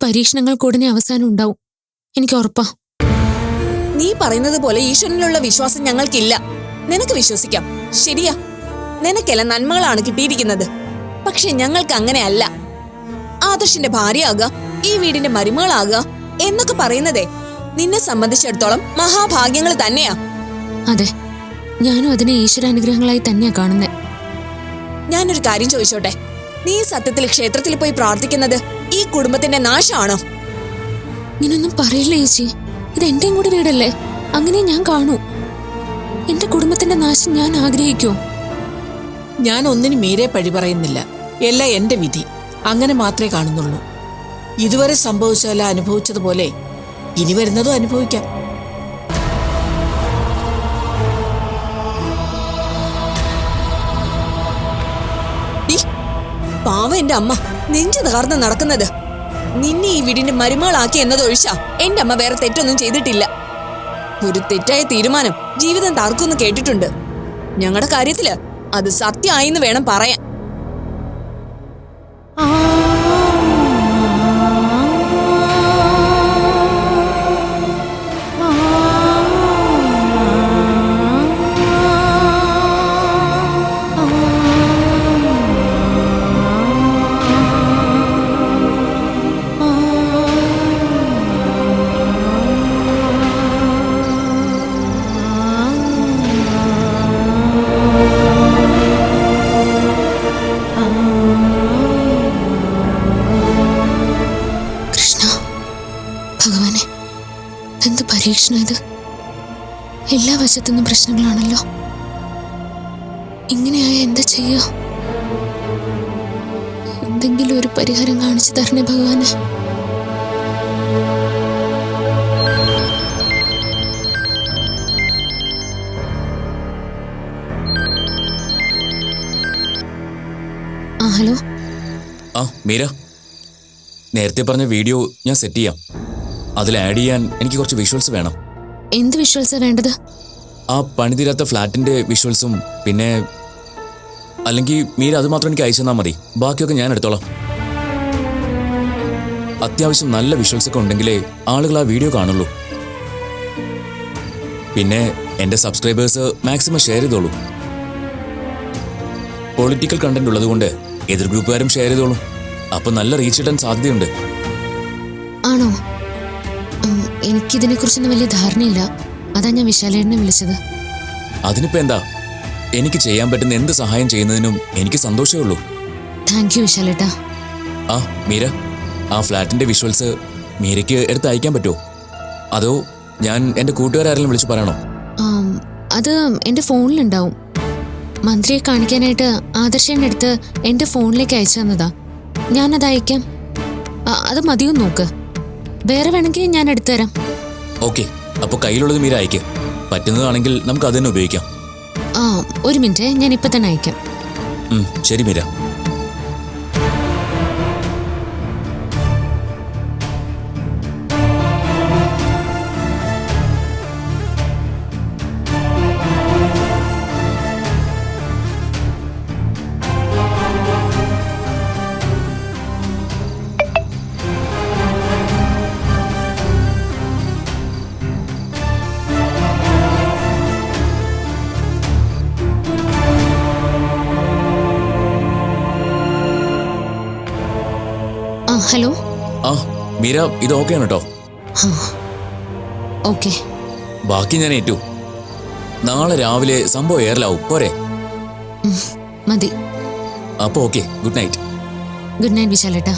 പരീക്ഷണങ്ങൾക്ക് ഉടനെ അവസാനം ഉണ്ടാവും, എനിക്ക് ഉറപ്പാ. നീ പറയുന്നത് പോലെ ഈശ്വരനിലുള്ള വിശ്വാസം ഞങ്ങൾക്കില്ല. നിനക്ക് വിശ്വസിക്കാം, ശരിയാ. നിനക്കെല്ലാം നന്മകളാണ് കിട്ടിയിരിക്കുന്നത്. പക്ഷെ ഞങ്ങൾക്ക് അങ്ങനെയല്ല. ആദർശിന്റെ ഭാര്യയാകുക, ഈ വീടിന്റെ മരുമകളാകുക എന്നൊക്കെ പറയുന്നതേ നിന്നെ സംബന്ധിച്ചിടത്തോളം മഹാഭാഗ്യങ്ങൾ തന്നെയാ. അതെ, ഞാനും അതിനെ ഈശ്വരാനുഗ്രഹങ്ങളായി തന്നെയാ കാണുന്നത്. ഞാനൊരു കാര്യം ചോദിച്ചോട്ടെ, നീ സത്യത്തിൽ ക്ഷേത്രത്തിൽ പോയി പ്രാർത്ഥിക്കുന്നത് ഈ കുടുംബത്തിന്റെ നാശമാണോ? ഇങ്ങനൊന്നും പറയില്ല ചേച്ചി, ഇത് എന്റെയും കൂടി വീടല്ലേ, അങ്ങനെ ഞാൻ കാണൂ. എന്റെ കുടുംബത്തിന്റെ നാശം ഞാൻ ആഗ്രഹിക്കൂ? ഞാൻ ഒന്നിനും മീരെ പഴി പറയുന്നില്ല. എല്ലാം എന്റെ വിധി, അങ്ങനെ മാത്രമേ കാണുന്നുള്ളൂ. ഇതുവരെ സംഭവിച്ചല്ല അനുഭവിച്ചതുപോലെ ഇനി വരുന്നതും അനുഭവിക്കാം. പാവ എന്റെ അമ്മ നെഞ്ചു തകർന്ന് നടക്കുന്നത്. നിന്നെ ഈ വീടിന്റെ മരുമകളാക്കി എന്നതൊഴിച്ചാ എന്റെ അമ്മ വേറെ തെറ്റൊന്നും ചെയ്തിട്ടില്ല. ഒരു തെറ്റായ തീരുമാനം ജീവിതം തർക്കുമെന്ന് കേട്ടിട്ടുണ്ട്. ഞങ്ങളുടെ കാര്യത്തില് അത് സത്യമായിന്ന് വേണം പറയാൻ. ഭഗവാനെ, എന്ത് പരീക്ഷണം ഇത്! എല്ലാ വശത്തുനിന്നും പ്രശ്നങ്ങളാണല്ലോ. ഇങ്ങനെയായ എന്താ ചെയ്യാ? എന്തെങ്കിലും ഒരു പരിഹാരം കാണിച്ചു തരണേ ഭഗവാനെ. ഹലോ. മീര, നേരത്തെ പറഞ്ഞ വീഡിയോ ഞാൻ സെറ്റ് ചെയ്യാം. അതിൽ ആഡ് ചെയ്യാൻ എനിക്ക് കുറച്ച് വിഷ്വൽസ് വേണം. എന്ത് വിഷ്വൽസാ വേണ്ടത്? ആ പണിതീരാത്ത ഫ്ലാറ്റിന്റെ വിഷ്വൽസും, പിന്നെ അല്ലെങ്കിൽ മീര അത് മാത്രം എനിക്ക് അയച്ചു തന്നാൽ മതി, ബാക്കിയൊക്കെ ഞാൻ എടുത്തോളാം. അത്യാവശ്യം നല്ല വിഷ്വൽസ് ഒക്കെ ഉണ്ടെങ്കിലേ ആളുകൾ ആ വീഡിയോ കാണുള്ളൂ. പിന്നെ എൻ്റെ സബ്സ്ക്രൈബേഴ്സ് മാക്സിമം ഷെയർ ചെയ്തോളൂ. പൊളിറ്റിക്കൽ കണ്ടന്റ് ഉള്ളതുകൊണ്ട് എതിർ ഗ്രൂപ്പുകാരും ഷെയർ ചെയ്തോളൂ. അപ്പൊ നല്ല റീച്ച് കിട്ടാൻ സാധ്യതയുണ്ട്. ആണോ? എനിക്കിതിനെ കുറിച്ചൊന്നും വലിയ ധാരണയില്ല, അതാ ഞാൻ വിശാലേട്ടനെ വിളിച്ചത്. അതിനിപ്പോ എന്താ, എനിക്ക് ചെയ്യാൻ പറ്റുന്ന എന്ത് സഹായം ചെയ്യുന്നതിനും എനിക്ക് സന്തോഷമേ ഉള്ളൂ. Thank you വിശാലേട്ടാ. മീര, ആ ഫ്ലാറ്റിന്റെ വിഷ്വൽസ് മീരയ്ക്ക് എടുത്ത് അയക്കാൻ പറ്റുമോ? അതോ ഞാൻ എൻ്റെ കൂട്ടുകാരെല്ലാം വിളിച്ച് പറയണോ? അത് എൻ്റെ ഫോണിലുണ്ടാവും. മന്ത്രിയെ കാണിക്കാനായിട്ട് ആദർശേൻ്റെ അടുത്ത് എൻ്റെ ഫോണിലേക്ക് അയച്ചു തന്നതാ. ഞാനത് അയക്കാം. അത് മതിയോ നോക്ക്, വേറെ വേണമെങ്കിൽ ഞാൻ എടുത്തു തരാം. ഓക്കെ, അപ്പോൾ കയ്യിലുള്ളത് മീര അയക്ക്. പറ്റുന്നതാണെങ്കിൽ നമുക്ക് അത് തന്നെ ഉപയോഗിക്കാം. ഒരു മിനിറ്റ്, ഞാൻ ഇപ്പം തന്നെ അയക്കാം. ശരി മീര. ഹലോ. മീര, ഇത് ഓക്കെ ആണ് കേട്ടോ? ഓക്കെ. ബാക്കി ഞാൻ ഏറ്റു. നാളെ രാവിലെ സംഭവം എയറിലാവും, പോരെ? മതി. അപ്പൊ okay, good night. Good night വിശാലേട്ടാ.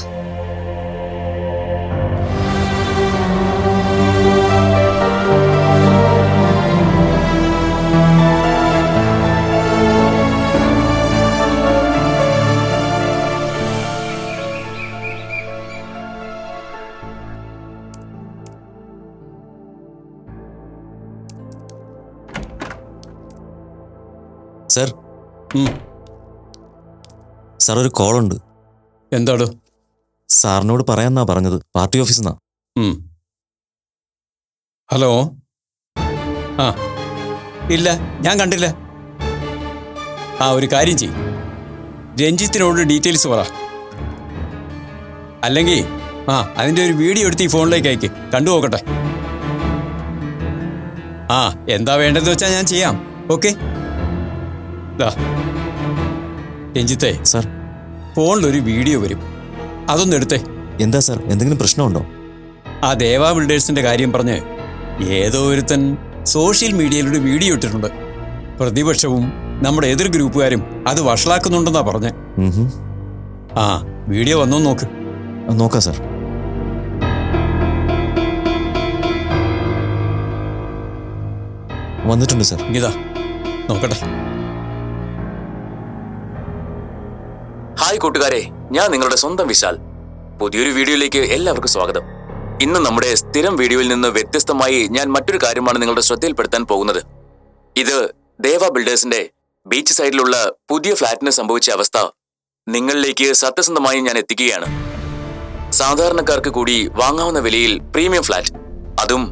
സർ, സാർ ഒരു കോളുണ്ട്. എന്താടോ? സാറിനോട് പറയാന്നാ പറഞ്ഞത്, പാർട്ടി ഓഫീസിൽ നിന്നാ. ഹലോ. ഇല്ല, ഞാൻ കണ്ടില്ല. ഒരു കാര്യം ചെയ്യും, രഞ്ജിത്തിനോട് ഡീറ്റെയിൽസ് പറ. അല്ലെങ്കിൽ ആ അതിന്റെ ഒരു വീഡിയോ എടുത്ത് ഈ ഫോണിലേക്ക് അയക്ക്, കണ്ടു നോക്കട്ടെ. ആ എന്താ വേണ്ടതെന്ന് വെച്ചാൽ ഞാൻ ചെയ്യാം. ഓക്കെ രഞ്ജിത്തെ, സാർ. ഫോണിലൊരു വീഡിയോ വരും, അതൊന്ന് എടുത്തേ. എന്താ സാർ, എന്തെങ്കിലും പ്രശ്നമുണ്ടോ? ആ ദേവ ബിൽഡേഴ്സിന്റെ കാര്യം പറഞ്ഞ് ഏതോ ഒരുത്തൻ സോഷ്യൽ മീഡിയയിലൂടെ വീഡിയോ ഇട്ടിട്ടുണ്ട്. പ്രതിപക്ഷവും നമ്മുടെ എതിർ ഗ്രൂപ്പുകാരും അത് വഷളാക്കുന്നുണ്ടെന്നാ പറഞ്ഞ്. ആ വീഡിയോ വന്നോ നോക്ക്. നോക്കാം സാർ. വന്നിട്ടുണ്ട് സാർ. ഇതാ നോക്കട്ടെ. ഹായ് കൂട്ടുകാരെ, ഞാൻ നിങ്ങളുടെ സ്വന്തം വിശാൽ. പുതിയൊരു വീഡിയോയിലേക്ക് എല്ലാവർക്കും സ്വാഗതം. ഇന്ന് നമ്മുടെ സ്ഥിരം വീഡിയോയിൽ നിന്ന് വ്യത്യസ്തമായി ഞാൻ മറ്റൊരു കാര്യമാണ് നിങ്ങളുടെ ശ്രദ്ധയിൽപ്പെടുത്താൻ പോകുന്നത്. ഇത് ദേവ ബിൽഡേഴ്സിന്റെ ബീച്ച് സൈഡിലുള്ള പുതിയ ഫ്ലാറ്റിന് സംഭവിച്ച അവസ്ഥ നിങ്ങളിലേക്ക് സത്യസന്ധമായി ഞാൻ എത്തിക്കുകയാണ്. സാധാരണക്കാർക്ക് കൂടി വാങ്ങാവുന്ന വിലയിൽ പ്രീമിയം ഫ്ലാറ്റ്, അതും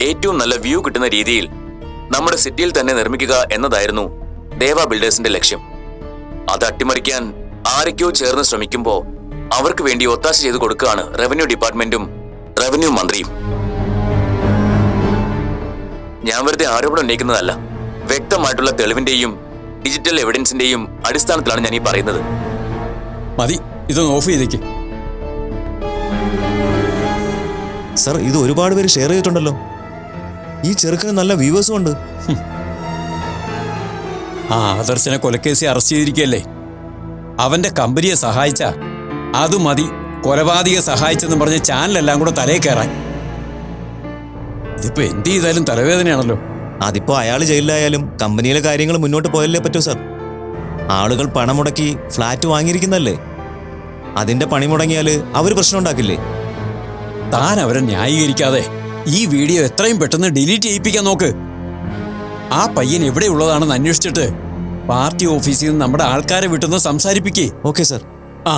ഏറ്റവും നല്ല വ്യൂ കിട്ടുന്ന രീതിയിൽ നമ്മുടെ സിറ്റിയിൽ തന്നെ നിർമ്മിക്കുക എന്നതായിരുന്നു ദേവ ബിൽഡേഴ്സിന്റെ ലക്ഷ്യം. അത് അട്ടിമറിക്കാൻ ആരൊക്കെയോ ചേർന്ന് ശ്രമിക്കുമ്പോൾ അവർക്ക് വേണ്ടി ഒത്താശ ചെയ്തു കൊടുക്കുകയാണ് റവന്യൂ ഡിപ്പാർട്ട്മെന്റും റവന്യൂ മന്ത്രിയും. ഞാൻ വെറുതെ ആരോപണം ഉന്നയിക്കുന്നതല്ല, വ്യക്തമായിട്ടുള്ള തെളിവിന്റെയും ഡിജിറ്റൽ എവിഡൻസിന്റെയും അടിസ്ഥാനത്തിലാണ് ഞാൻ ഈ പറയുന്നത്. മതി, ഇതൊന്ന് ഓഫ് ചെയ്തേക്ക്. സാർ, ഇത് ഒരുപാട് പേര് ഷെയർ ചെയ്തിട്ടുണ്ടല്ലോ. ഈ ചെറുക്കന് നല്ല വ്യൂവേഴ്സും ഉണ്ട്. ആ ആദർശനെ കൊലക്കേസി അറസ്റ്റ് ചെയ്തിരിക്കുകയല്ലേ. അവന്റെ കമ്പനിയെ സഹായിച്ച അത് മതി കൊലപാതകയെ സഹായിച്ചെന്ന് പറഞ്ഞ് ചാനലെല്ലാം കൂടെ തലയിൽ കയറാൻ. ഇതിപ്പോ എന്ത് ചെയ്താലും തലവേദനയാണല്ലോ. അതിപ്പോ അയാൾ ജയിലിലായാലും കമ്പനിയിലെ കാര്യങ്ങൾ മുന്നോട്ട് പോയല്ലേ പറ്റൂ സാർ. ആളുകൾ പണം മുടക്കി ഫ്ലാറ്റ് വാങ്ങിയിരിക്കുന്നല്ലേ. അതിന്റെ പണി മുടങ്ങിയാല് അവര് പ്രശ്നം ഉണ്ടാക്കില്ലേ? താൻ അവരെ ന്യായീകരിക്കാതെ ഈ വീഡിയോ എത്രയും പെട്ടെന്ന് ഡിലീറ്റ് ചെയ്യിപ്പിക്കാൻ നോക്ക്. ആ പയ്യൻ എവിടെയുള്ളതാണെന്ന് അന്വേഷിച്ചിട്ട് പാർട്ടി ഓഫീസിൽ നിന്ന് നമ്മുടെ ആൾക്കാരെ വിട്ടുന്ന സംസാരിപ്പിക്കേ. Okay sir. ആ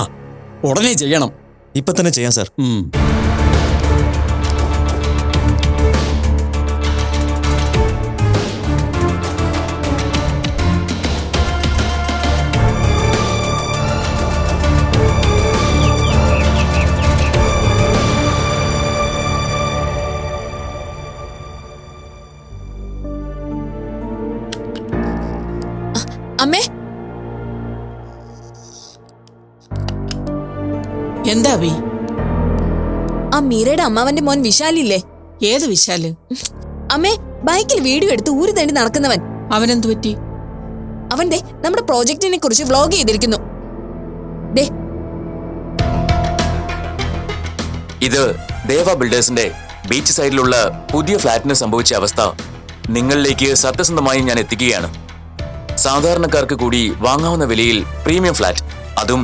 ഉടനെ ചെയ്യണം. ഇപ്പൊ തന്നെ ചെയ്യാം സാർ. അമ്മേ, എന്താ അഭി? ആ മീരയുടെ അമ്മാവന്റെ മോൻ വിശാലില്ലേ? ഏത് വിശാല്? അമ്മേ, ബൈക്കിൽ വീഡിയോ എടുത്ത് ഊരി തേണ്ടി നടക്കുന്നവൻ. അവനെന്തു പറ്റി? അവൻ ദേ നമ്മുടെ പ്രോജക്റ്റിനെ കുറിച്ച് വ്ലോഗ് ചെയ്തിരിക്കുന്നു. ദേ ഇത് ദേവ ബിൽഡേഴ്സിന്റെ ബീച്ച് സൈഡിലുള്ള പുതിയ ഫ്ലാറ്റിന് സംഭവിച്ച അവസ്ഥ നിങ്ങളിലേക്ക് സത്യസന്ധമായി ഞാൻ എത്തിക്കുകയാണ്. സാധാരണക്കാർക്ക് കൂടി വാങ്ങാവുന്ന വിലയിൽ പ്രീമിയം ഫ്ലാറ്റ്, അതും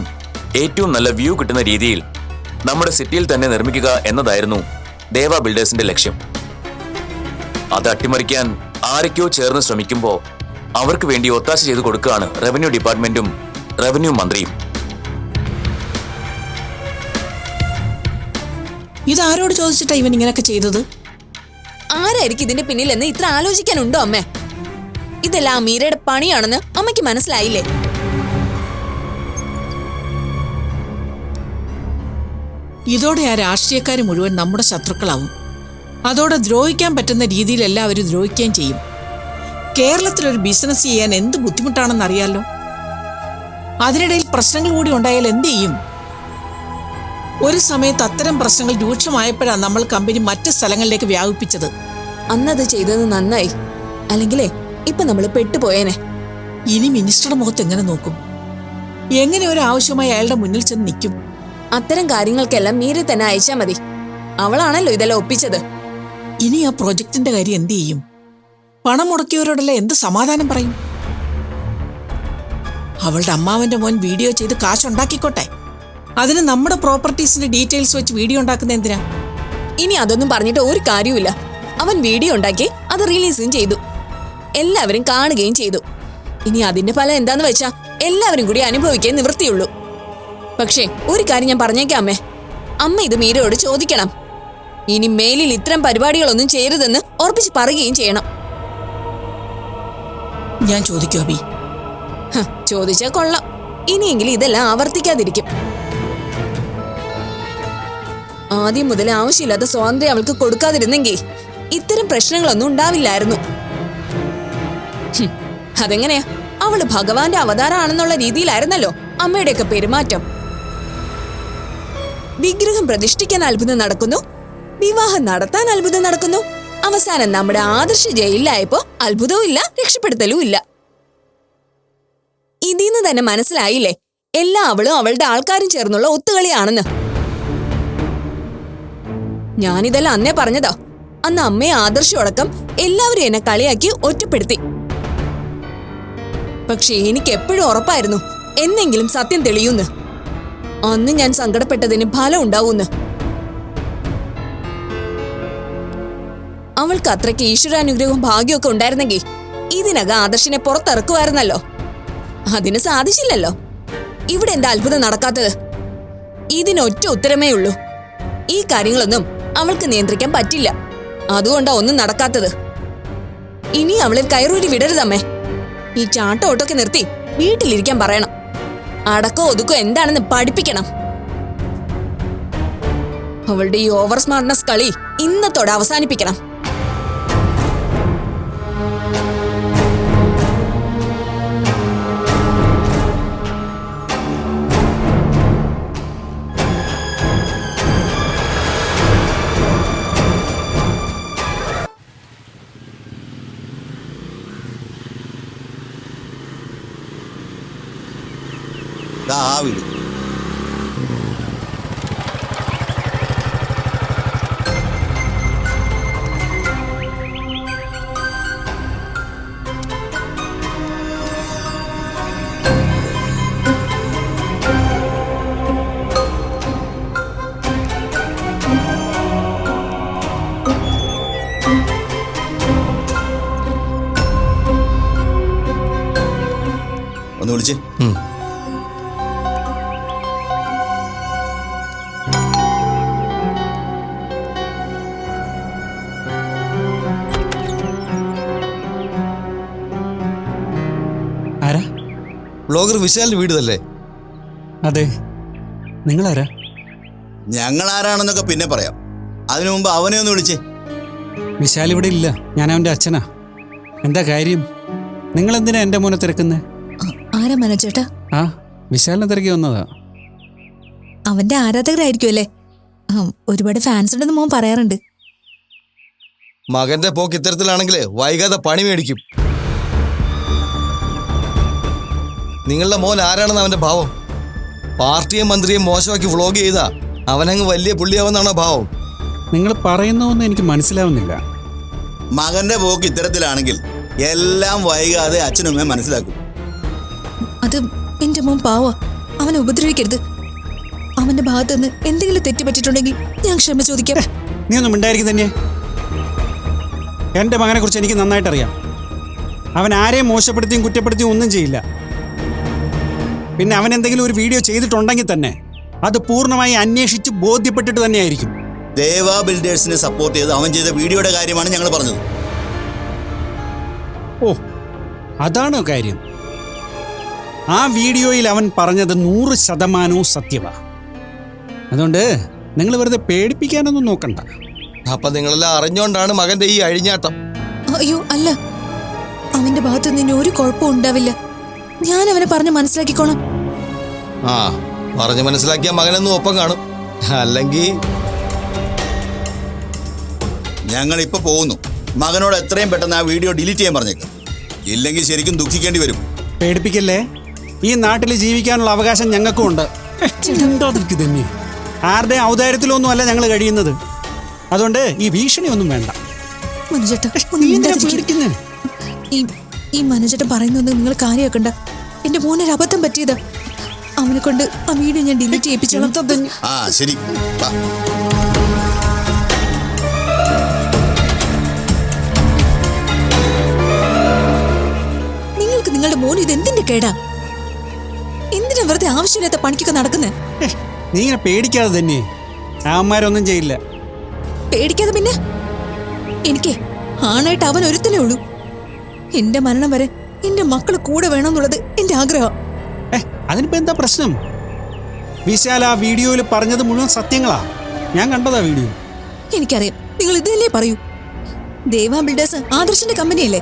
ഏറ്റവും നല്ല വ്യൂ കിട്ടുന്ന രീതിയിൽ നമ്മുടെ സിറ്റിയിൽ തന്നെ നിർമ്മിക്കുക എന്നതായിരുന്നു ദേവ ബിൽഡേഴ്സിന്റെ ലക്ഷ്യം. അത് അട്ടിമറിക്കാൻ ആരൊക്കെയോ ചേർന്ന് ശ്രമിക്കുമ്പോൾ അവർക്ക് വേണ്ടി ഒത്താശ ചെയ്തു കൊടുക്കുകയാണ് റവന്യൂ ഡിപ്പാർട്ട്മെന്റും റവന്യൂ മന്ത്രിയും. ഇതാരോട് ചോദിച്ചിട്ടാ ഇവൻ ഇങ്ങനെയൊക്കെ ചെയ്തത്? ആരായിരിക്കും ഇതിന്റെ പിന്നിലെന്ന് ഇത്ര ആലോചിക്കാനുണ്ടോ അമ്മേ? ഇതെല്ലാം ആ മീരയുടെ പണിയാണെന്ന് അമ്മയ്ക്ക് മനസ്സിലായില്ലേ? ഇതോടെ ആ രാഷ്ട്രീയക്കാർ മുഴുവൻ നമ്മുടെ ശത്രുക്കളാവും. അതോടെ ദ്രോഹിക്കാൻ പറ്റുന്ന രീതിയിൽ എല്ലാവരും ദ്രോഹിക്കുകയും ചെയ്യും. കേരളത്തിലൊരു ബിസിനസ് ചെയ്യാൻ എന്ത് ബുദ്ധിമുട്ടാണെന്നറിയാലോ. അതിനിടയിൽ പ്രശ്നങ്ങൾ കൂടി ഉണ്ടായാൽ എന്ത് ചെയ്യും? ഒരു സമയത്ത് അത്തരം പ്രശ്നങ്ങൾ രൂക്ഷമായപ്പോഴാണ് നമ്മൾ കമ്പനി മറ്റ് സ്ഥലങ്ങളിലേക്ക് വ്യാപിപ്പിച്ചത്. അന്നത് ചെയ്തത് നന്നായി, അല്ലെങ്കിലേ ഇപ്പൊ നമ്മൾ പെട്ടുപോയേനെ. ഇനി മിനിസ്റ്ററുടെ മുഖത്ത് എങ്ങനെ നോക്കും? എങ്ങനെ ഒരു ആവശ്യമായി അയാളുടെ മുന്നിൽ ചെന്ന് നിൽക്കും? അത്തരം കാര്യങ്ങൾക്കെല്ലാം മീരെ തന്നെ അയച്ചാ മതി. അവളാണല്ലോ ഇതെല്ലാം ഒപ്പിച്ചത്. ഇനി ആ പ്രോജക്റ്റിന്റെ കാര്യം എന്ത് ചെയ്യും? പണം മുടക്കിയവരോടെല്ലാം എന്ത് സമാധാനം പറയും? അവളുടെ അമ്മാവന്റെ മോൻ വീഡിയോ ചെയ്ത് കാശുണ്ടാക്കിക്കോട്ടെ. അതിന് നമ്മുടെ പ്രോപ്പർട്ടീസിന്റെ ഡീറ്റെയിൽസ് വെച്ച് വീഡിയോ ഉണ്ടാക്കുന്ന എന്തിനാ? ഇനി അതൊന്നും പറഞ്ഞിട്ട് ഒരു കാര്യമില്ല. അവൻ വീഡിയോ ഉണ്ടാക്കി അത് റിലീസും ചെയ്തു, എല്ലാവരും കാണുകയും ചെയ്തു. ഇനി അതിന്റെ ഫലം എന്താന്ന് വെച്ചാ എല്ലാവരും കൂടി അനുഭവിക്കാൻ നിവൃത്തിയുള്ളൂ. പക്ഷേ ഒരു കാര്യം ഞാൻ പറഞ്ഞേക്കാം അമ്മേ, അമ്മ ഇത് മീരയോട് ചോദിക്കണം. ഇനി മേലിൽ ഇത്തരം പരിപാടികളൊന്നും ചെയ്യരുതെന്ന് ഉറപ്പിച്ച് പറയുകയും ചെയ്യണം. ഞാൻ ചോദിക്കോ അബി? ചോദിച്ചാ കൊള്ളാം. ഇനിയെങ്കിലും ഇതെല്ലാം ആവർത്തിക്കാതിരിക്കും. ആദ്യം മുതൽ ആവശ്യമില്ലാത്ത സ്വാതന്ത്ര്യം അവൾക്ക് കൊടുക്കാതിരുന്നെങ്കിൽ ഇത്തരം പ്രശ്നങ്ങളൊന്നും ഉണ്ടാവില്ലായിരുന്നു. അതെങ്ങനെയാ? അവള് ഭഗവാന്റെ അവതാരമാണെന്നുള്ള രീതിയിലായിരുന്നല്ലോ അമ്മയുടെയൊക്കെ പെരുമാറ്റം. വിഗ്രഹം പ്രതിഷ്ഠിക്കാൻ അത്ഭുതം നടക്കുന്നു, വിവാഹം നടത്താൻ അത്ഭുതം നടക്കുന്നു, അവസാനം നമ്മുടെ ആദർശ ജയിലിലായപ്പോ അത്ഭുതവും ഇല്ല, രക്ഷപ്പെടുത്തലും ഇല്ല. ഇതിന്ന് തന്നെ മനസ്സിലായില്ലേ എല്ലാ അവളും അവളുടെ ആൾക്കാരും ചേർന്നുള്ള ഒത്തുകളിയാണെന്ന്. ഞാനിതെല്ലാം അന്നേ പറഞ്ഞതാ. അന്ന് അമ്മയെ ആദർശമടക്കം എല്ലാവരും എന്നെ കളിയാക്കി ഒറ്റപ്പെടുത്തി. പക്ഷെ എനിക്ക് എപ്പോഴും ഉറപ്പായിരുന്നു എന്നെങ്കിലും സത്യം തെളിയൂന്ന്. അന്ന് ഞാൻ സങ്കടപ്പെട്ടതിന് ഫലം ഉണ്ടാവൂന്ന്. അവൾക്ക് അത്രയ്ക്ക് ഈശ്വരാനുഗ്രഹവും ഭാഗ്യമൊക്കെ ഉണ്ടായിരുന്നെങ്കിൽ ഇതിനകം ആദർശിനെ പുറത്തിറക്കുമായിരുന്നല്ലോ. അതിന് സാധിച്ചില്ലല്ലോ. ഇവിടെ എന്താ അത്ഭുതം നടക്കാത്തത്? ഇതിനൊറ്റ ഉത്തരമേ ഉള്ളൂ. ഈ കാര്യങ്ങളൊന്നും അവൾക്ക് നിയന്ത്രിക്കാൻ പറ്റില്ല. അതുകൊണ്ടാ ഒന്നും നടക്കാത്തത്. ഇനി അവളിൽ കയറൂരി വിടരുതമ്മേ. ഈ ചാട്ടോട്ടൊക്കെ നിർത്തി വീട്ടിലിരിക്കാൻ പറയണം. അടക്കോ ഒതുക്കോ എന്താണെന്ന് പഠിപ്പിക്കണം. അവളുടെ ഈ ഓവർ സ്മാർട്ട്നെസ് കളി ഇന്നത്തോടെ അവസാനിപ്പിക്കണം. ആ വീട് ഒന്ന് വിളിച്ചേ. ആരാ? ബ്ലോഗർ വിശാലിന്റെ വീട് തന്നെ. അതെ, നിങ്ങളാരാ? ഞങ്ങൾ ആരാണെന്നൊക്കെ പിന്നെ പറയാം. അതിനു മുമ്പ് അവനെ ഒന്ന് വിളിച്ചേ. വിശാൽ ഇവിടെ ഇല്ല, ഞാൻ അവൻ്റെ അച്ഛനാ. എന്താ കാര്യം? നിങ്ങളെന്തിനാ എൻ്റെ മോനെ തിരക്കുന്നത്? ആരാ മനോജേട്ടാ? ആ, വിശാലിനെ തിരക്കി വന്നതാ. അവന്റെ ആരാധകരായിരിക്കും അല്ലേ? ഒരുപാട് ഫാൻസ് ഉണ്ടെന്ന് മോൻ പറയാറുണ്ട്. മകന്റെ പോക്ക് ഇത്തരത്തിലാണെങ്കിൽ വൈകാതെ പണി മേടിക്കും. നിങ്ങളുടെ മോൻ ആരാണെന്ന് അവന്റെ ഭാവം? പാർട്ടിയും മന്ത്രിയും മോശമാക്കി വ്ളോഗ് ചെയ്താ അവനങ്ങ് വലിയ പുള്ളിയാവുന്നാണോ ഭാവം? നിങ്ങൾ പറയുന്നൊന്നും എനിക്ക് മനസ്സിലാവുന്നില്ല. മകന്റെ പോക്ക് ഇത്തരത്തിലാണെങ്കിൽ എല്ലാം വൈകാതെ അച്ഛനും മനസ്സിലാക്കും. അത് എന്റെ മോൻ പാവാ, അവനെ ഉപദ്രവിക്കരുത്. അവന്റെ ഭാഗത്ത് നിന്ന് എന്തെങ്കിലും തെറ്റ് പറ്റിയിട്ടുണ്ടെങ്കിൽ ഞാൻ ക്ഷമ ചോദിക്കാം. നീ ഒന്നും മിണ്ടായിരിക്കും തന്നെ. എൻ്റെ മകനെ കുറിച്ച് എനിക്ക് നന്നായിട്ട് അറിയാം. അവൻ ആരെയും മോശപ്പെടുത്തിയും കുറ്റപ്പെടുത്തിയും ഒന്നും ചെയ്യില്ല. പിന്നെ അവൻ എന്തെങ്കിലും ഒരു വീഡിയോ ചെയ്തിട്ടുണ്ടെങ്കിൽ തന്നെ അത് പൂർണ്ണമായി അന്വേഷിച്ച് ബോധ്യപ്പെട്ടിട്ട് തന്നെയായിരിക്കും. ദേവ ബിൽഡേഴ്സിനെ സപ്പോർട്ട് ചെയ്ത് അവൻ ചെയ്ത വീഡിയോയുടെ കാര്യമാണ് ഞങ്ങൾ പറഞ്ഞത്. ഓ, അതാണോ കാര്യം? ആ വീഡിയോയിൽ അവൻ പറഞ്ഞത് 100% സത്യമാണ്. അതുകൊണ്ട് നിങ്ങൾ വെറുതെ പേടിപ്പിക്കാനൊന്നും നോക്കണ്ട. അപ്പൊ നിങ്ങളെല്ലാം അറിഞ്ഞോണ്ടാണ് മകന്റെ ഈ അഴിഞ്ഞാട്ടം. അയ്യോ അല്ല, അവന്റെ ഭാഗത്ത് നിന്ന് ഒരു കുഴപ്പവും ഉണ്ടാവില്ല. ഞാൻ അവനെ പറഞ്ഞ് മനസ്സിലാക്കിക്കോളാം. ആ, പറഞ്ഞു മനസ്സിലാക്കിയ മകനൊന്നും ഒപ്പം കാണും. അല്ലെങ്കിൽ ഞങ്ങൾ ഇപ്പൊ പോകുന്നു. മകനോട് എത്രയും പെട്ടെന്ന് ആ വീഡിയോ ഡിലീറ്റ് ചെയ്യാൻ പറഞ്ഞേക്കാം. ഇല്ലെങ്കിൽ ശരിക്കും ദുഃഖിക്കേണ്ടി വരും. പേടിപ്പിക്കല്ലേ. ഈ നാട്ടിൽ ജീവിക്കാനുള്ള അവകാശം ഞങ്ങൾക്കും ഉണ്ട്. തന്നെ ആരുടെ ഔദാര്യത്തിലൊന്നും അല്ല ഞങ്ങൾ കഴിയുന്നത്. അതുകൊണ്ട് ഈ ഭീഷണി ഒന്നും വേണ്ട. മനോജേട്ടാ, പേടിക്കുന്നേ? ഈ മനോജേട്ടൻ പറയുന്നൊന്നും നിങ്ങൾ കാര്യമാക്കണ്ട. എന്റെ മോനൊരു അബദ്ധം പറ്റിയതാ. അവനെ കൊണ്ട് ആ വീഡിയോ ഞാൻ ഡിലീറ്റ് ചെയ്യിപ്പിച്ചോളാം. ആ ശരി. നിങ്ങൾക്ക് നിങ്ങളുടെ മോൻ ഇത് എന്തിന്റെ കേടാ? എന്തിനാ വെറുതെ ആവശ്യമില്ലാത്ത പണിക്കൊക്കെ നടക്കുന്നേ? നീ ഇങ്ങനെ പേടിക്കാതെ തന്നെ. അവന്മാരൊന്നും ചെയ്യില്ല. പേടിക്കാതെ പിന്നെ? എനിക്ക് ആണായിട്ട് അവൻ ഒരുത്തനേ ഉള്ളൂ. എന്റെ മരണം വരെ എന്റെ മക്കള് കൂടെ വേണമെന്നുള്ളത് എന്റെ ആഗ്രഹം. അതിനിപ്പോ എന്താ പ്രശ്നം? വിശാൽ ആ വീഡിയോയിൽ പറഞ്ഞത് മുഴുവൻ സത്യങ്ങളാ. ഞാൻ കണ്ടതാ വീഡിയോ. എനിക്കറിയാം നിങ്ങൾ ഇതല്ലേ പറയൂ. ദേവ ബിൽഡേഴ്സ് ആദർശിന്റെ കമ്പനിയല്ലേ?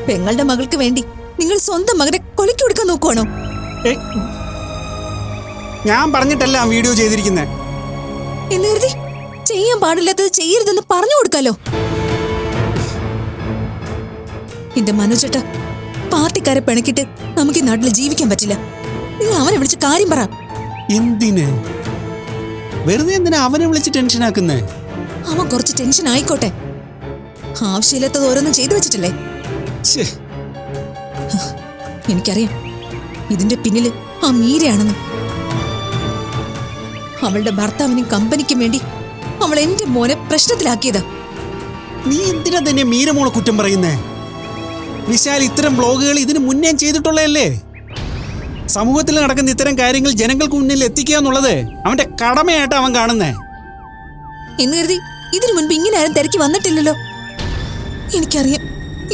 പെങ്ങളുടെ മകൾക്ക് വേണ്ടി നിങ്ങൾ സ്വന്തം മകനെ കൊലയ്ക്ക് കൊടുക്കാൻ നോക്കുവാണോ? ഏയ്, ഞാൻ പറഞ്ഞിട്ടല്ല ആ വീഡിയോ ചെയ്തിരിക്കുന്നേ. എന്ന് കരുതി ചെയ്യാൻ പാടില്ലാത്തത് ചെയ്യരുതെന്ന് പറഞ്ഞു കൊടുക്കാലോ. എന്റെ മനോജേട്ടാ, പാർട്ടിക്കാരെ പിണക്കിട്ട് നമുക്ക് ഈ നാട്ടിൽ ജീവിക്കാൻ പറ്റില്ല. നിങ്ങൾ അവനെ വിളിച്ച് കാര്യം പറ. എന്തിന് വെറുതെ എന്തിനാ അവനെ വിളിച്ച് ടെൻഷൻ ആക്കുന്നേ? അവൻ കുറച്ച് ടെൻഷൻ ആയിക്കോട്ടെ. ആവശ്യമില്ലാത്തത് ഓരോന്നും ചെയ്തു വെച്ചിട്ടില്ലേ? ഛേ, എനിക്കറിയാം ഇതിന്റെ പിന്നില് ആ മീരയാണെന്ന്. അവളുടെ ഭർത്താവിനും കമ്പനിക്കും വേണ്ടി അവൾ എന്റെ മോനെ പ്രശ്നത്തിലാക്കിയതാ. നീ എന്തിനാ തന്നെ മീരമോളെ കുറ്റം പറയുന്നേ? വിശാൽ ഇത്തരം ബ്ലോഗുകൾ ഇതിനു മുന്നേ ചെയ്തിട്ടുള്ളതല്ലേ? സമൂഹത്തിൽ നടക്കുന്ന ഇത്തരം കാര്യങ്ങൾ ജനങ്ങൾക്ക് മുന്നിൽ എത്തിക്കുക എന്നുള്ളത് അവന്റെ കടമയായിട്ട് അവൻ കാണുന്നേ. എന്ന് കരുതി ഇതിനു മുൻപ് ഇങ്ങനെ ആരും തിരക്കി വന്നിട്ടില്ലല്ലോ. എനിക്കറിയാം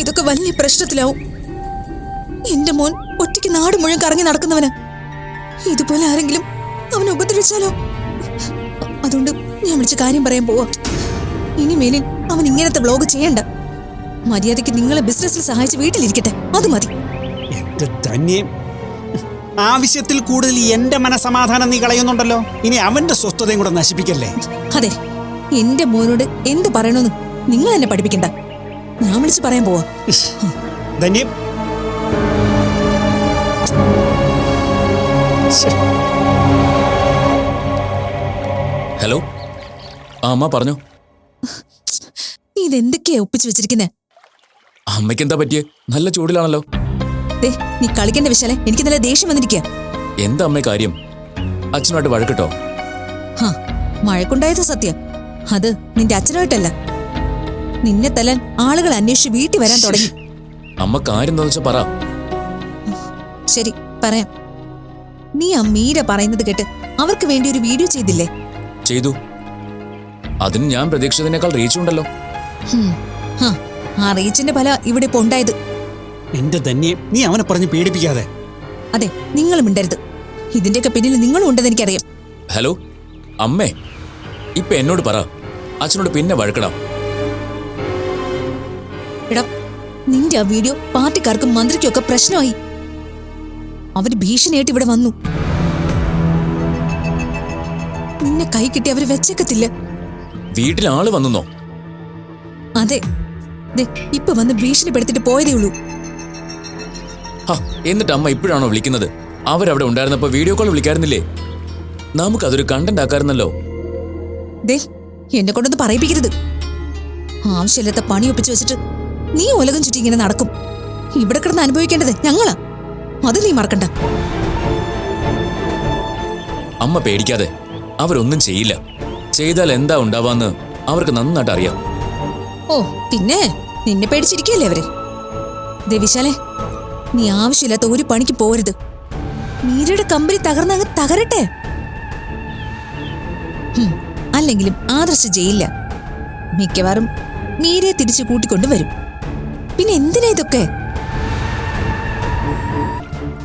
ഇതൊക്കെ വലിയ പ്രശ്നത്തിലാവും. എന്റെ മോൻ ഒറ്റയ്ക്ക് നാട് മുഴുവൻ കറങ്ങി നടക്കുന്നവന് ഇതുപോലെ ആരെങ്കിലും അവനെ ഉപദ്രവിച്ചാലോ? അതുകൊണ്ട് ഞാൻ വിളിച്ച കാര്യം പറയാൻ പോവാ. ഇനിമേലിൽ അവൻ ഇങ്ങനത്തെ വ്ലോഗ് ചെയ്യണ്ട. മര്യാദയ്ക്ക് നിങ്ങളെ ബിസിനസ്സിൽ സഹായിച്ച് വീട്ടിലിരിക്കട്ടെ, അത് മതി. എന്റെ ധന്യം, ആവശ്യത്തിൽ കൂടുതൽ എന്റെ മനസമാധാനം നീ കളയുന്നുണ്ടല്ലോ. ഇനി അവന്റെ സ്വസ്ഥതയും കൂടെ നശിപ്പിക്കല്ലേ. അതെ, എന്റെ മോനോട് എന്ത് പറയണമെന്ന് നിങ്ങൾ എന്നെ പഠിപ്പിക്കണ്ട. ഞാൻ വിളിച്ച് പറയാൻ പോവാ. ധന്യം, ഹലോ, ആ അമ്മ പറഞ്ഞോ. ഇതെന്തൊക്കെയാ ഒപ്പിച്ചു വെച്ചിരിക്കുന്നേ? അമ്മയ്ക്ക് എന്താ പറ്റിയേ? നല്ല ചൂടിലാണല്ലോ. ദേ, നീ കളിക്കേണ്ട വിശാലെ, എനിക്ക് നല്ല ദേഷ്യം വന്നിരിക്കുക. എന്താ അമ്മേ കാര്യം? അച്ഛനുമായിട്ട് വഴക്കിട്ടോ? ഹാ, മഴക്കുണ്ടായത് സത്യം. അത് നിന്റെ അച്ഛനായിട്ടല്ല. നിന്നെ തല്ലാൻ ആളുകൾ അന്വേഷിച്ച് വീട്ടിൽ വരാൻ തുടങ്ങി. അമ്മ കാര്യം എന്താ വെച്ചാ പറ. ശരി, പറയാം. നീ ആ മീര പറയുന്നത് കേട്ട് അവർക്ക് വേണ്ടി ഒരു വീഡിയോ ചെയ്തില്ലേ? ചെയ്തു. അതിന് ഞാൻ പ്രതീക്ഷിച്ചതിനേക്കാൾ റീച്ച് ഉണ്ടല്ലോ. ഹാ, ആ റീച്ചിന്റെ ഫല ഇവിടെ ഇപ്പൊ ഉണ്ടായത്. എന്റെ ധന്യം, നീ അവനെ പറഞ്ഞ് പേടിപ്പിക്കാതെ. അതെ, നിങ്ങൾ മിണ്ടരുത്. ഇതിന്റെയൊക്കെ പിന്നിൽ നിങ്ങളും ഉണ്ടെന്ന് എനിക്കറിയാം. ഹലോ അമ്മേ, ഇപ്പൊ എന്നോട് പറ, അച്ഛനോട് പിന്നെ വഴക്കിടാം. എടാ, നിന്റെ ആ വീഡിയോ പാർട്ടിക്കാർക്കും മന്ത്രിക്കും ഒക്കെ പ്രശ്നമായി. അവര് ഭീഷണിയായിട്ട് ഇവിടെ വന്നു. നിന്നെ കൈ കിട്ടി അവര് വെച്ചേക്കത്തില്ല. വീട്ടിൽ ആള് വന്നോ? അതെ, ദേ, ഇപ്പൊ വന്ന് ഭീഷണിപ്പെടുത്തിട്ട് പോയതേ ഉള്ളൂ. എന്നിട്ട് അമ്മ ഇപ്പോഴാണോ വിളിക്കുന്നത്? അവരവിടെ ഉണ്ടായിരുന്നപ്പോ വീഡിയോ കോൾ വിളിക്കാറുന്നില്ലേ? നമുക്കതൊരു കണ്ടന്റ് ആക്കാറുന്നല്ലോ. ദേ, എന്നെ കൊണ്ടൊന്ന് പറയിപ്പിക്കരുത്. ആവശ്യമില്ലാത്ത പണി ഒപ്പിച്ചു വെച്ചിട്ട് നീ ഉലകം ചുറ്റി ഇങ്ങനെ നടക്കും. ഇവിടെ കിടന്ന് അനുഭവിക്കേണ്ടത് ഞങ്ങളാ. അത് നീ മറക്കണ്ട. അമ്മ പേടിക്കാതെ, അവരൊന്നും ചെയ്യില്ല. ചെയ്താൽ എന്താ ഉണ്ടാവാന്ന് അവർക്ക് നന്നായിട്ട് അറിയാം. ഓ, പിന്നെ നിന്നെ പേടിച്ചിരിക്കുകയല്ലേ അവര്? ദേ വിശാലേ, നീ ആവശ്യമില്ലാത്ത ഒരു പണിക്ക് പോരുത്. മീരയുടെ കമ്പനി തകർന്നങ്ങ് തകരട്ടെ. അല്ലെങ്കിലും ആദർശ് ചെയ്യില്ല. മിക്കവാറും മീരയെ തിരിച്ചു കൂട്ടിക്കൊണ്ടുവരും. പിന്നെ എന്തിനാ ഇതൊക്കെ?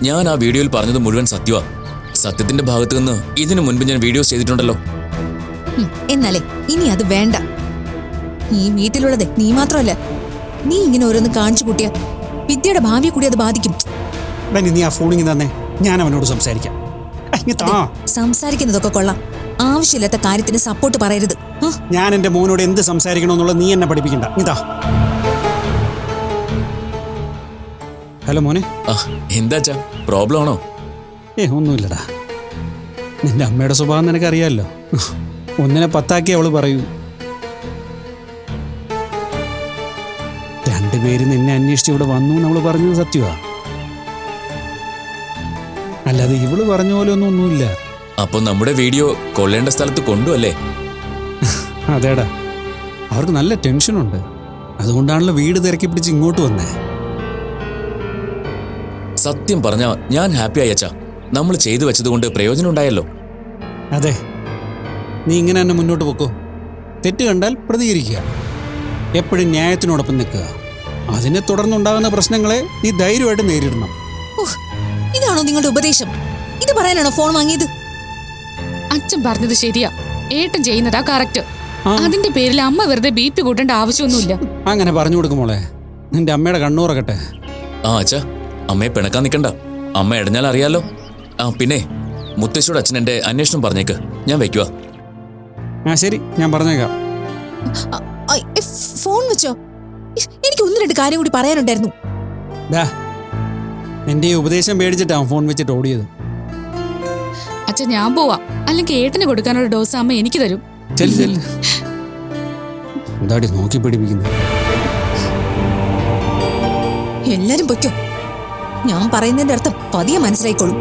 ഞാൻ ആ വീഡിയോയിൽ പറഞ്ഞത് മുഴുവൻ സത്യവാ. സത്യത്തിന്റെ ഭാഗത്തു നിന്ന് ഇതിനു മുൻപ് ഞാൻ വീഡിയോസ് ചെയ്തിട്ടുണ്ടല്ലോ. എന്നാലേ ഇനി അത് വേണ്ട. ഈ വീട്ടിലുള്ളത് നീ മാത്രമല്ല. നീ ഇങ്ങനെ ഓരോന്ന് കാണിച്ചു കൂട്ടിയ വിദ്യയുടെ ഭാവിയെ കൂടി അത് ബാധിക്കും. നീ ആ ഫോണിങ് തന്നെ, ഞാൻ അവനോട് സംസാരിക്കാം. സംസാരിക്കുന്നതൊക്കെ കൊള്ളാം. ആവശ്യമില്ലാത്ത കാര്യത്തിന് സപ്പോർട്ട് പറയരുത്. ഞാൻ എന്റെ മോനോട് എന്ത് സംസാരിക്കണമെന്നുള്ളത് നീ എന്നെ പഠിപ്പിക്കണ്ട. ഇതാ. ഹലോ മോനെ. എന്താച്ചാ പ്രോബ്ലം ആണോ? ഒന്നുമില്ലടാ. നിന്റെ അമ്മയുടെ സ്വഭാവം നിനക്കറിയാമല്ലോ. ഒന്നിനെ 10 അവള് പറയൂ. രണ്ടുപേര് നിന്നെ അന്വേഷിച്ച് ഇവിടെ വന്നു എന്നവള് പറഞ്ഞത് സത്യമാ. അല്ലാതെ ഇവള് പറഞ്ഞ പോലെ ഒന്നുമില്ല. അപ്പൊ നമ്മുടെ വീഡിയോ കൊള്ളേണ്ട സ്ഥലത്ത് കൊണ്ടുവല്ലേ? അതേടാ, അവർക്ക് നല്ല ടെൻഷനുണ്ട്. അതുകൊണ്ടാണല്ലോ വീട് തിരക്കി പിടിച്ച് ഇങ്ങോട്ട് വന്നേ. സത്യം പറഞ്ഞാ ഞാൻ ഹാപ്പി ആയി അച്ഛാ. നമ്മൾ ചെയ്തു വെച്ചതുകൊണ്ട് പ്രയോജനം ഉണ്ടായല്ലോ. അതെ, നീ ഇങ്ങനെ തന്നെ മുന്നോട്ട് പോക്കോ. തെറ്റ് കണ്ടാൽ പ്രതികരിക്കുക. എപ്പോഴും ന്യായത്തിനോടൊപ്പം നിൽക്കുക. അതിനെ തുടർന്നുണ്ടാകുന്ന പ്രശ്നങ്ങളെ നീ ധൈര്യമായിട്ട് നേരിടണം. ഇതാണോ നിങ്ങളുടെ ഉപദേശം? ഇത് പറയാനാണോ ഫോൺ വാങ്ങിയത്? അച്ഛൻ പറഞ്ഞത് ശരിയാ. ഏട്ടൻ ചെയ്യുന്നതാ കറക്റ്റ്. ആ. അതിന്റെ പേരിൽ അമ്മ വെറുതെ BP കൂട്ടേണ്ട ആവശ്യമൊന്നുമില്ല. അങ്ങനെ പറഞ്ഞു കൊടുക്കുമോളെ, നിന്റെ അമ്മയുടെ കണ്ണുറക്കട്ടെ. ആ അച്ഛാ, അമ്മയെ പിണക്കാൻ നിൽക്കണ്ട. അമ്മ ഇടഞ്ഞാൽ അറിയാലോ. ആ പിന്നെ മുത്തശ്ശിയുടെ അച്ഛൻ എന്റെ അന്വേഷണം പറഞ്ഞേക്ക്. ഞാൻ വെക്കുക. ആ ശരി, ഞാൻ പറഞ്ഞേക്കാം. ഫോൺ വെച്ചോ? എനിക്ക് ഒന്ന് രണ്ട് കാര്യം കൂടി പറയാനുണ്ടായിരുന്നു. ദാ, നിന്റെ ഈ ഉപദേശം പേടിച്ചിട്ടാവും ഫോൺ വെച്ചിട്ട് ഓടിയത്. അച്ഛ ഞാൻ പോവാ, അല്ലെങ്കിൽ ഏട്ടന് കൊടുക്കാനുള്ള ഡോസ് അമ്മ എനിക്ക് തരും. ചെല്ല് ചെല്ല്. എന്താടി നോക്കി പിടിപ്പിക്കുന്നത്? എല്ലാരും പൊയ്ക്കോ. ഞാൻ പറയുന്നതിന്റെ അർത്ഥം പതിയെ മനസ്സിലായിക്കോളും.